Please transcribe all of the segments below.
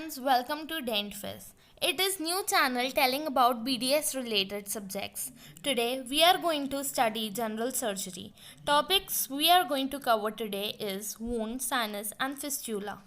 friends, welcome to DentFizz. It is new channel telling about BDS related subjects. Today we are going to study general surgery. Topics we are going to cover today is wound, sinus and fistula.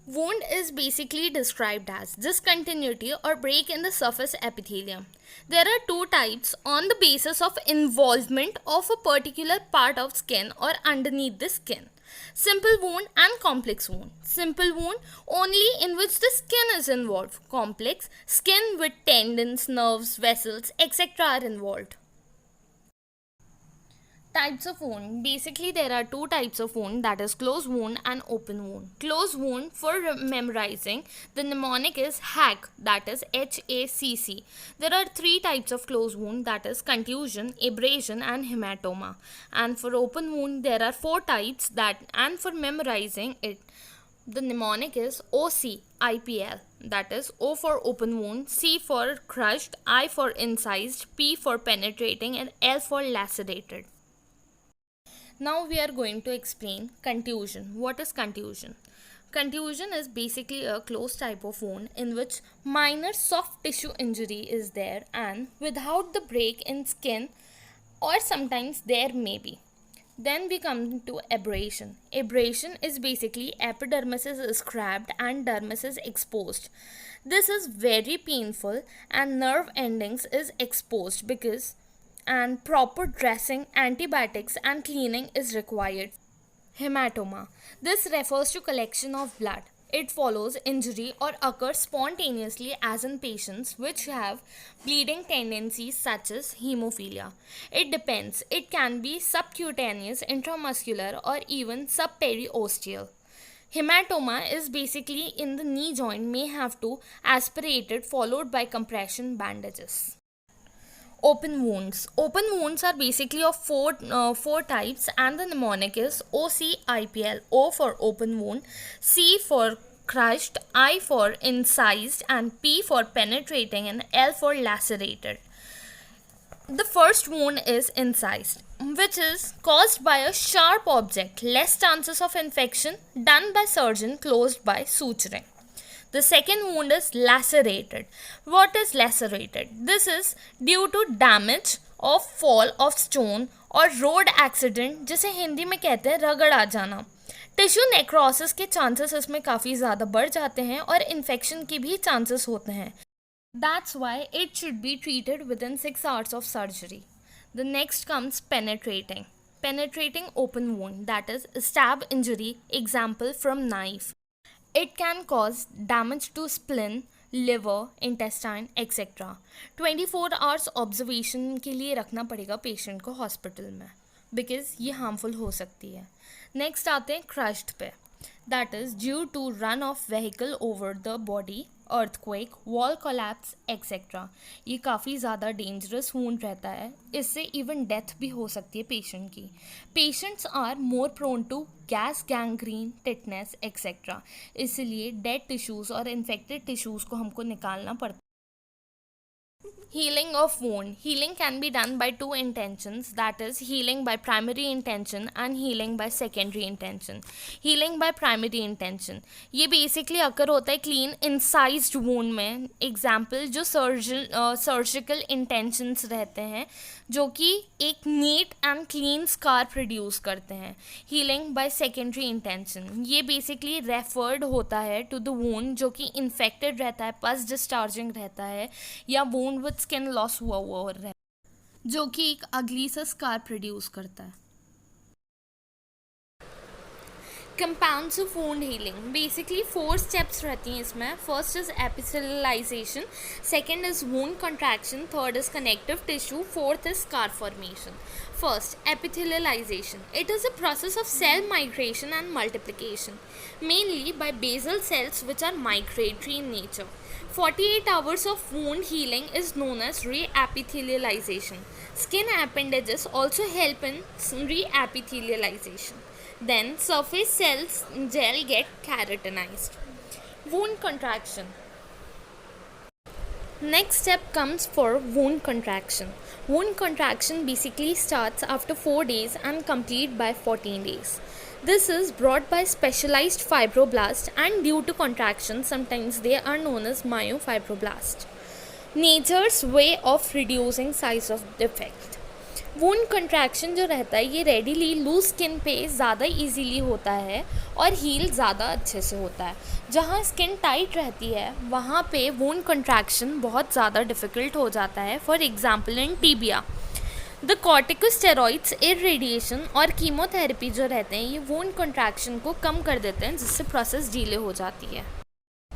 Wound is basically described as discontinuity or break in the surface epithelium. There are two types on the basis of involvement of a particular part of skin or underneath the skin. Simple wound and complex wound. Simple wound only in which the skin is involved. Complex, skin with tendons, nerves, vessels, etc. are involved. Types of wound. Basically, there are two types of wound, that is closed wound and open wound. Closed wound, for memorizing, the mnemonic is HACC, that is HACC. There are three types of closed wound, that is contusion, abrasion and hematoma. And for open wound, there are four types and for memorizing it, the mnemonic is OCIPL, that is O for open wound, C for crushed, I for incised, P for penetrating and L for lacerated. Now we are going to explain contusion. What is contusion? Contusion is basically a closed type of wound in which minor soft tissue injury is there and without the break in skin, or sometimes there may be. Then we come to abrasion. Abrasion is basically epidermis is scraped and dermis is exposed. This is very painful and nerve endings is exposed and proper dressing, antibiotics and cleaning is required. Hematoma. This refers to collection of blood. It follows injury or occurs spontaneously as in patients which have bleeding tendencies such as hemophilia. It depends. It can be subcutaneous, intramuscular or even subperiosteal. Hematoma is basically in the knee joint, may have to aspirate it followed by compression bandages. Open wounds. Open wounds are basically of four types and the mnemonic is OCIPL. O for open wound, C for crushed, I for incised and P for penetrating and L for lacerated. The first wound is incised, which is caused by a sharp object, less chances of infection, done by surgeon, closed by suturing. The second wound is lacerated. What is lacerated? This is due to damage of fall of stone or road accident, जिसे हिंदी में कहते हैं रगड़ आ जाना. Tissue necrosis के chances इसमें काफ़ी ज़्यादा बढ़ जाते हैं और इन्फेक्शन के भी चांसेस होते हैं. That's why it should be treated within 6 hours of surgery. The next comes penetrating. Penetrating open wound, that is stab injury, example from knife. It can cause damage to spleen, liver, intestine, etc. 24 hours observation के लिए रखना पड़ेगा patient को hospital में, because ये harmful हो सकती है. नेक्स्ट आते हैं क्रश्ड पे, that is due to run of vehicle over the body, earthquake, wall collapse etcetera. ये काफ़ी ज़्यादा डेंजरस वूंड रहता है, इससे इवन डेथ भी हो सकती है पेशेंट की. Patients are more prone to gas, gangrene, tetanus etcetera. इसलिए डेड टिश्यूज़ और इन्फेक्टेड टिश्यूज़ को हमको निकालना पड़ता है. Healing of wound. Healing can be done by two intentions, that is healing by primary intention and healing by secondary intention. Healing by primary intention ये basically occur होता है clean incised wound में. Example जो surgical intentions रहते हैं जो कि एक neat and clean scar produce करते हैं. Healing by secondary intention ये basically referred होता है to the wound जो कि infected रहता है, pus discharging रहता है या wound with स्किन लॉस हुआ है जो कि एक अगली सा स्कार प्रोड्यूस करता है. Compounds of wound healing. Basically 4 steps रहती हैं इसमें. First is epithelialization, second is wound contraction, third is connective tissue, fourth is scar formation. First, epithelialization. It is a process of cell migration and multiplication, mainly by basal cells which are migratory in nature. 48 hours of wound healing is known as reepithelialization. Skin appendages also help in reepithelialization. Then, surface cells gel get keratinized. Wound contraction. Next step comes for wound contraction. Wound contraction basically starts after 4 days and complete by 14 days. This is brought by specialized fibroblasts, and due to contraction, sometimes they are known as myofibroblasts. Nature's way of reducing size of defect. Wound contraction जो रहता है ये readily loose skin पे ज़्यादा easily होता है और heal ज़्यादा अच्छे से होता है. जहाँ स्किन टाइट रहती है वहाँ पे वूंड कंट्रैक्शन बहुत ज़्यादा डिफ़िकल्ट हो जाता है. For example in tibia. The corticosteroids, irradiation और कीमोथेरेपी जो रहते हैं ये वूंड कंट्रैक्शन को कम कर देते हैं, जिससे प्रोसेस डिले हो जाती है.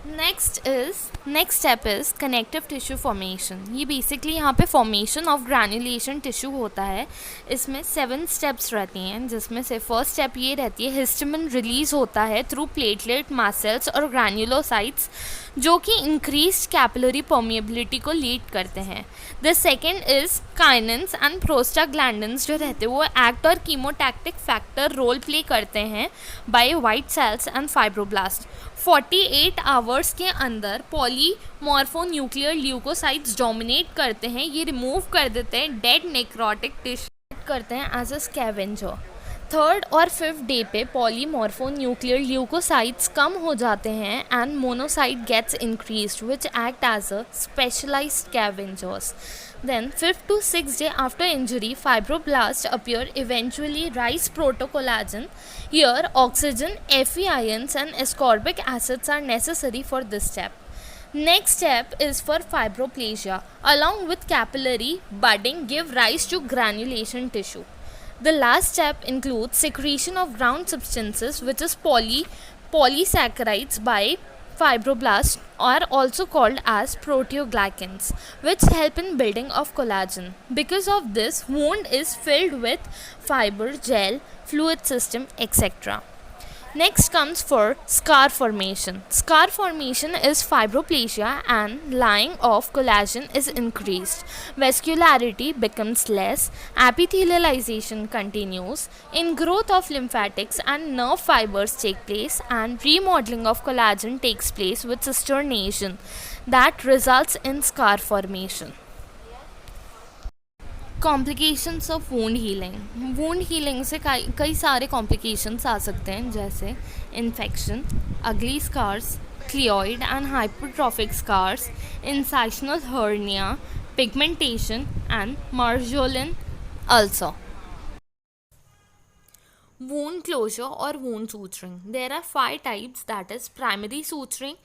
Next step is connective tissue formation. ये बेसिकली यहाँ पे फॉर्मेशन ऑफ ग्रैन्युलेशन टिश्यू होता है. इसमें 7 स्टेप्स रहती हैं, जिसमें से फर्स्ट स्टेप ये रहती है हिस्टामिन रिलीज होता है थ्रू प्लेटलेट, मास्ट सेल्स और ग्रैन्युलोसाइट्स, जो कि इंक्रीज कैपिलरी परमिएबिलिटी को लीड करते हैं. The second is kinins and prostaglandins जो रहते हैं वो एक्ट और कीमोटैक्टिक फैक्टर रोल प्ले करते हैं by white cells and fibroblast. 48 hours के अंदर पॉलीमॉर्फोन्यूक्लियर ल्यूकोसाइट्स डोमिनेट करते हैं. ये रिमूव कर देते हैं डेड नेक्रोटिक टिश्यू, करते हैं एज अ स्कैवेंजर. थर्ड और फिफ्थ डे पे पॉलीमॉर्फोन्यूक्लियर ल्यूकोसाइट्स कम हो जाते हैं and monocyte gets increased which act as a specialised scavengers. Then 5th to 6th day after injury, fibroblasts appear, eventually rise protocollagen. Here, oxygen, Fe ions and ascorbic acids are necessary for this step. Next step is for fibroplasia. Along with capillary budding, give rise to granulation tissue. The last step includes secretion of ground substances, which is polysaccharides by fibroblasts, are also called as proteoglycans, which help in building of collagen. Because of this, wound is filled with fiber, gel, fluid system, etc. Next comes for scar formation. Scar formation is fibroplasia and lying of collagen is increased. Vascularity becomes less. Epithelialization continues. Ingrowth of lymphatics and nerve fibers take place, and remodeling of collagen takes place with cisternation that results in scar formation. Complications of wound healing. Wound healing से कई सारे complications आ सकते हैं, जैसे infection, ugly scars, keloid and hypertrophic scars, incisional hernia, pigmentation and Marjolin ulcer. Wound closure or wound suturing. There are 5 types, that is primary suturing,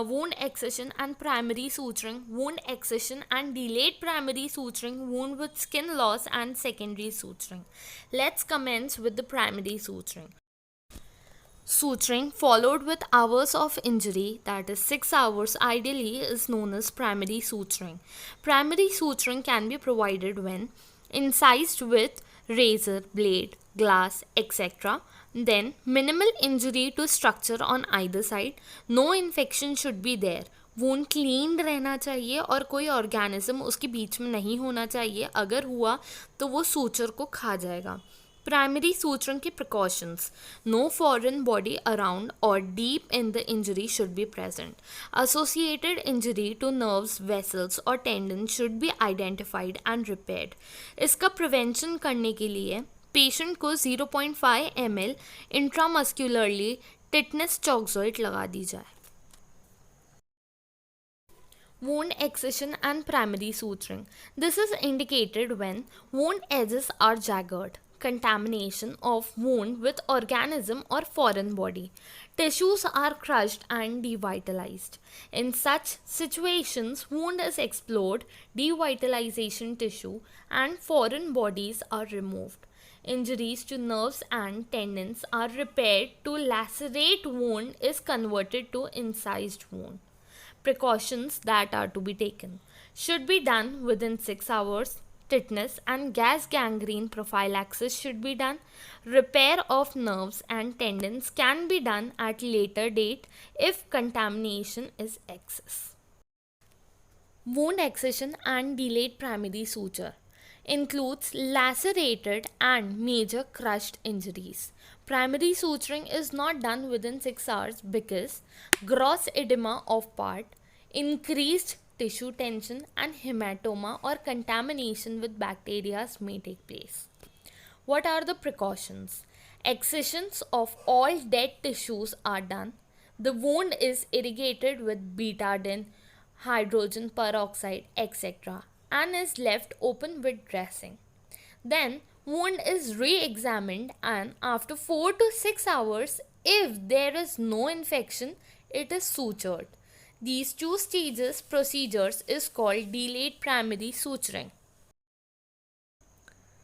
wound excision and primary suturing, wound excision and delayed primary suturing, wound with skin loss and secondary suturing. Let's commence with the primary suturing. Suturing followed with hours of injury, that is 6 hours ideally, is known as primary suturing. Primary suturing can be provided when incised with razor blade, glass, etc. Then minimal injury to structure on either side. No infection should be there. Wound clean रहना चाहिए और कोई organism उसके बीच में नहीं होना चाहिए. अगर हुआ तो वो सूचर को खा जाएगा. प्राइमरी सूचरिंग के precautions. No foreign body around और deep in the injury should be present. Associated injury to nerves, vessels और tendon should be identified and repaired. इसका प्रिवेंशन करने के लिए पेशेंट को 0.5 ml इंट्रामस्क्यूलरली टिटनेस टॉक्सोइड लगा दी जाए. Wound excision and primary suturing. This is indicated when wound edges are jagged, contamination of wound with organism or foreign body. Tissues are crushed and devitalized. In such situations, wound is explored, devitalization tissue and foreign bodies are removed. Injuries to nerves and tendons are repaired to lacerate wound is converted to incised wound. Precautions that are to be taken. Should be done within 6 hours. Tetanus and gas gangrene prophylaxis should be done. Repair of nerves and tendons can be done at later date if contamination is excess. Wound excision and delayed primary suture includes lacerated and major crushed injuries. Primary suturing is not done within 6 hours because gross edema of part, increased tissue tension and hematoma or contamination with bacteria may take place. What are the precautions? Excisions of all dead tissues are done. The wound is irrigated with betadine, hydrogen peroxide, etc., and is left open with dressing. Then wound is re-examined, and after 4 to 6 hours, if there is no infection, it is sutured. These two stages procedures is called delayed primary suturing.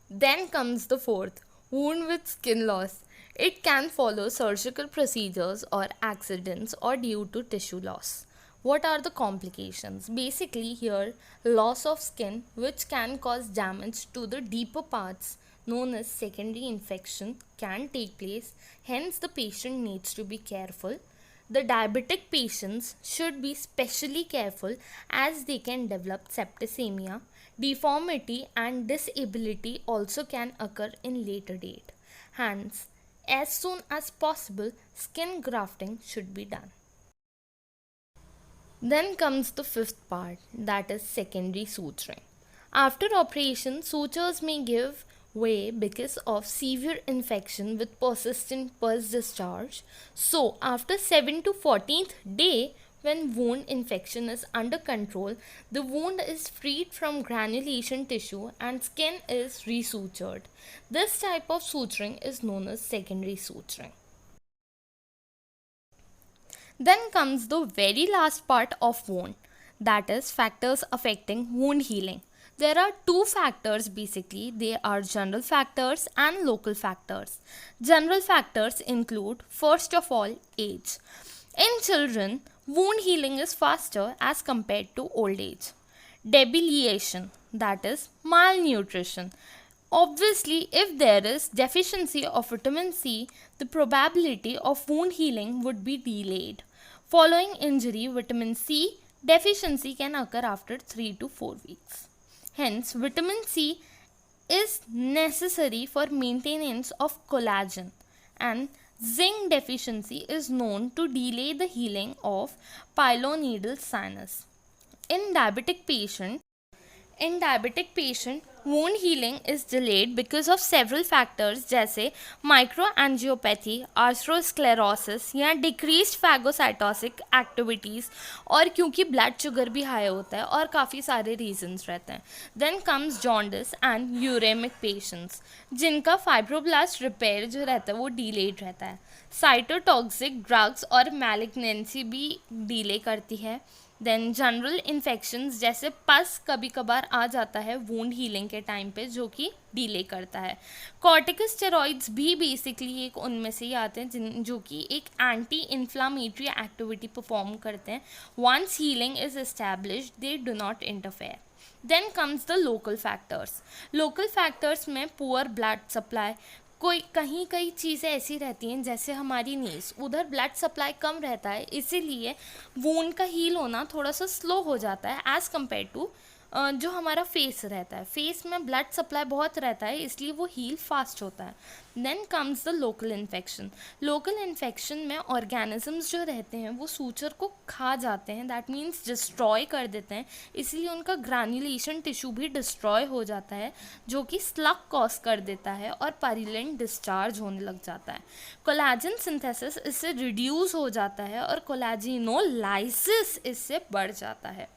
Then comes the fourth, wound with skin loss. It can follow surgical procedures or accidents or due to tissue loss. What are the complications? Basically here, loss of skin which can cause damage to the deeper parts known as secondary infection can take place. Hence the patient needs to be careful. The diabetic patients should be specially careful as they can develop septicemia. Deformity and disability also can occur in later date. Hence, as soon as possible, skin grafting should be done. Then comes the fifth part, that is secondary suturing. After operation, sutures may give way because of severe infection with persistent pus discharge. So, after 7 to 14th day, when wound infection is under control, the wound is freed from granulation tissue and skin is resutured. This type of suturing is known as secondary suturing. Then comes the very last part of wound, that is factors affecting wound healing. There are two factors basically. They are general factors and local factors. General factors include, first of all, age. In children, wound healing is faster as compared to old age. Debilitation, that is malnutrition. Obviously, if there is deficiency of vitamin C, the probability of wound healing would be delayed. Following injury, vitamin C deficiency can occur after 3 to 4 weeks. Hence, vitamin C is necessary for maintenance of collagen, and zinc deficiency is known to delay the healing of pilonidal sinus. In diabetic patient, wound healing is delayed because of several factors जैसे microangiopathy, atherosclerosis या decreased phagocytosic activities, और क्योंकि blood sugar भी high होता है और काफ़ी सारे reasons रहते हैं. Then comes jaundice and uremic patients जिनका fibroblast repair जो रहता है वो delayed रहता है. Cytotoxic drugs और malignancy भी delay करती है. देन जनरल इन्फेक्शंस जैसे पस कभी कभार आ जाता है वूंड हीलिंग के टाइम पे जो कि डिले करता है. कॉर्टिकोस्टेरॉइड्स भी बेसिकली एक उनमें से ही आते हैं जो कि एक एंटी इन्फ्लामेटरी एक्टिविटी परफॉर्म करते हैं. Once healing is established they do not interfere. Then comes the local factors. Local factors में पुअर ब्लड सप्लाई, कई चीज़ें ऐसी रहती हैं जैसे हमारी नीज, उधर ब्लड सप्लाई कम रहता है, इसीलिए वूंड का हील होना थोड़ा सा स्लो हो जाता है एज़ कम्पेयर टू जो हमारा फेस रहता है. फेस में ब्लड सप्लाई बहुत रहता है इसलिए वो हील फास्ट होता है. Then comes the local infection. Local infection में ऑर्गेनिजम्स जो रहते हैं वो सूचर को खा जाते हैं, दैट मीन्स डिस्ट्रॉय कर देते हैं, इसलिए उनका ग्रैन्युलेशन टिश्यू भी डिस्ट्रॉय हो जाता है जो कि स्लग कॉज कर देता है और पायरिलेंट डिस्चार्ज होने लग जाता है. कोलेजन सिंथेसिस इससे रिड्यूस हो जाता है और कोलेजिनोलाइसिस इससे बढ़ जाता है,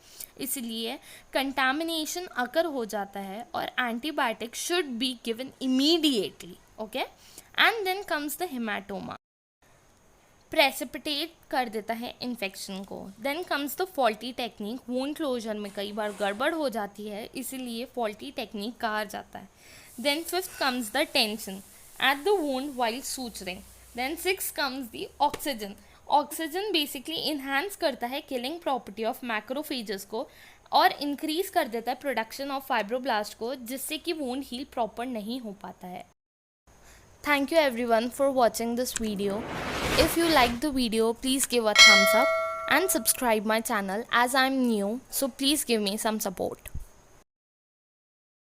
इसलिए कंटामिनेशन अकर हो जाता है और antibiotic should be given immediately. Okay, and then comes the haematoma, precipitate कर देता है इन्फेक्शन को. Then comes the faulty technique. Wound closure में कई बार गड़बड़ हो जाती है इसीलिए फॉल्टी टेक्निक कहा जाता है. Then fifth comes the tension at the wound while suturing. Then six comes the oxygen. Oxygen basically enhance करता है किलिंग प्रॉपर्टी ऑफ मैक्रोफेजेस को और इंक्रीज कर देता है प्रोडक्शन ऑफ फाइब्रोब्लास्ट को, जिससे कि वूंड हील प्रॉपर नहीं हो पाता है. Thank you everyone for watching this video. If you like the video, please give a thumbs up and subscribe my channel as I'm new, so please give me some support.